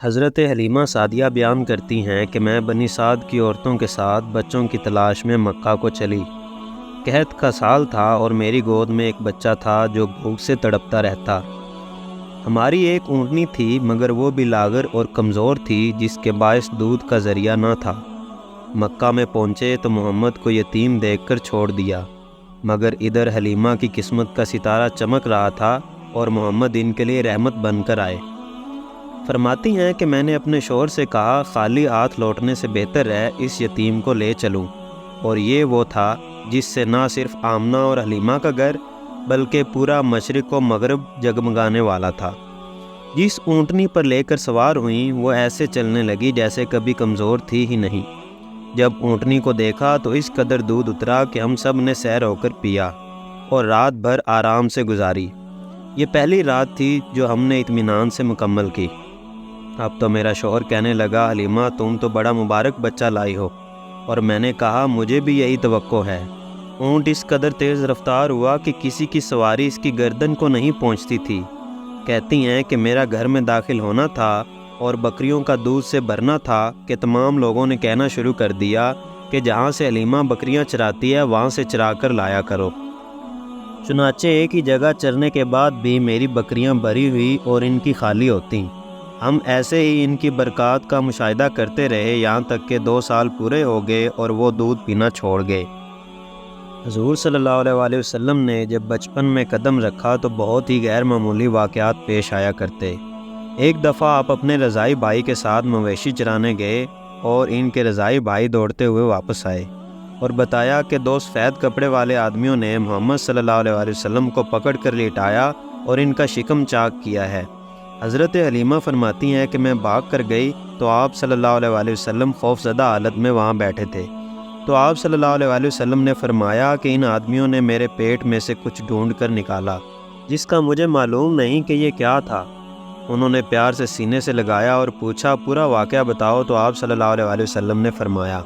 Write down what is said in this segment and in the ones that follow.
حضرت حلیمہ سعدیہ بیان کرتی ہیں کہ میں بنی سعد کی عورتوں کے ساتھ بچوں کی تلاش میں مکہ کو چلی۔ قحط کا سال تھا اور میری گود میں ایک بچہ تھا جو بھوک سے تڑپتا رہتا۔ ہماری ایک اونٹنی تھی مگر وہ بھی لاغر اور کمزور تھی جس کے باعث دودھ کا ذریعہ نہ تھا۔ مکہ میں پہنچے تو محمد کو یتیم دیکھ کر چھوڑ دیا، مگر ادھر حلیمہ کی قسمت کا ستارہ چمک رہا تھا اور محمد ان کے لیے رحمت بن کر آئے۔ فرماتی ہیں کہ میں نے اپنے شوہر سے کہا خالی ہاتھ لوٹنے سے بہتر ہے اس یتیم کو لے چلوں، اور یہ وہ تھا جس سے نہ صرف آمنہ اور حلیمہ کا گھر بلکہ پورا مشرق و مغرب جگمگانے والا تھا۔ جس اونٹنی پر لے کر سوار ہوئیں وہ ایسے چلنے لگی جیسے کبھی کمزور تھی ہی نہیں۔ جب اونٹنی کو دیکھا تو اس قدر دودھ اترا کہ ہم سب نے سیر ہو کر پیا اور رات بھر آرام سے گزاری۔ یہ پہلی رات تھی جو ہم نے اطمینان سے مکمل کی۔ اب تو میرا شوہر کہنے لگا حلیمہ تم تو بڑا مبارک بچہ لائی ہو، اور میں نے کہا مجھے بھی یہی توقع ہے۔ اونٹ اس قدر تیز رفتار ہوا کہ کسی کی سواری اس کی گردن کو نہیں پہنچتی تھی۔ کہتی ہیں کہ میرا گھر میں داخل ہونا تھا اور بکریوں کا دودھ سے بھرنا تھا کہ تمام لوگوں نے کہنا شروع کر دیا کہ جہاں سے حلیمہ بکریاں چراتی ہے وہاں سے چرا کر لایا کرو۔ چنانچہ ایک ہی جگہ چرنے کے بعد بھی میری بکریاں بھری ہوئی اور ان کی خالی ہوتیں۔ ہم ایسے ہی ان کی برکات کا مشاہدہ کرتے رہے یہاں تک کہ 2 سال پورے ہو گئے اور وہ دودھ پینا چھوڑ گئے۔ حضور صلی اللہ علیہ وآلہ وسلم نے جب بچپن میں قدم رکھا تو بہت ہی غیر معمولی واقعات پیش آیا کرتے۔ ایک دفعہ آپ اپنے رضائی بھائی کے ساتھ مویشی چرانے گئے اور ان کے رضائی بھائی دوڑتے ہوئے واپس آئے اور بتایا کہ 2 سفید کپڑے والے آدمیوں نے محمد صلی اللہ علیہ وآلہ وسلم کو پکڑ کر لیٹایا اور ان کا شکم چاک کیا ہے۔ حضرت حلیمہ فرماتی ہیں کہ میں بھاگ کر گئی تو آپ صلی اللہ علیہ وآلہ وسلم خوف زدہ حالت میں وہاں بیٹھے تھے۔ تو آپ صلی اللہ علیہ وآلہ وسلم نے فرمایا کہ ان آدمیوں نے میرے پیٹ میں سے کچھ ڈھونڈ کر نکالا جس کا مجھے معلوم نہیں کہ یہ کیا تھا۔ انہوں نے پیار سے سینے سے لگایا اور پوچھا پورا واقعہ بتاؤ، تو آپ صلی اللہ علیہ وآلہ وسلم نے فرمایا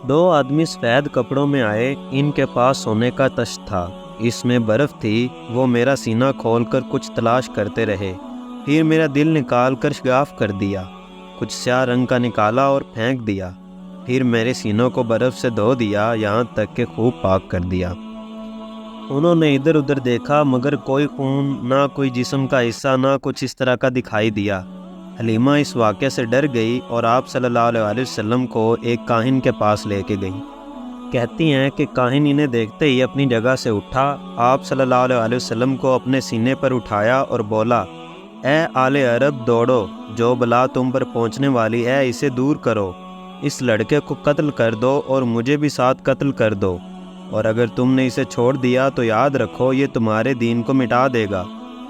2 آدمی سفید کپڑوں میں آئے، ان کے پاس سونے کا تشت تھا، اس میں برف تھی، وہ میرا سینہ کھول کر کچھ تلاش کرتے رہے، پھر میرا دل نکال کر شگاف کر دیا، کچھ سیاہ رنگ کا نکالا اور پھینک دیا، پھر میرے سینوں کو برف سے دھو دیا یہاں تک کہ خوب پاک کر دیا۔ انہوں نے ادھر ادھر دیکھا مگر کوئی خون، نہ کوئی جسم کا حصہ، نہ کچھ اس طرح کا دکھائی دیا۔ حلیمہ اس واقعے سے ڈر گئی اور آپ صلی اللہ علیہ وآلہ وسلم کو ایک کاہن کے پاس لے کے گئی۔ کہتی ہیں کہ کاہن انہیں دیکھتے ہی اپنی جگہ سے اٹھا، آپ صلی اللہ علیہ وآلہ وسلم کو اپنے سینے پر اٹھایا اور بولا اے آل عرب دوڑو، جو بلا تم پر پہنچنے والی ہے اسے دور کرو، اس لڑکے کو قتل کر دو اور مجھے بھی ساتھ قتل کر دو، اور اگر تم نے اسے چھوڑ دیا تو یاد رکھو یہ تمہارے دین کو مٹا دے گا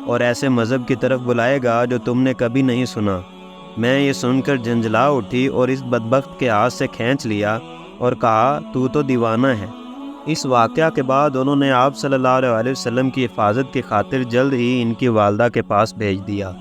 اور ایسے مذہب کی طرف بلائے گا جو تم نے کبھی نہیں سنا۔ میں یہ سن کر جھنجھلا اٹھی اور اس بدبخت کے ہاتھ سے کھینچ لیا اور کہا تو دیوانہ ہے۔ اس واقعہ کے بعد انہوں نے آپ صلی اللہ علیہ وسلم کی حفاظت کی خاطر جلد ہی ان کی والدہ کے پاس بھیج دیا۔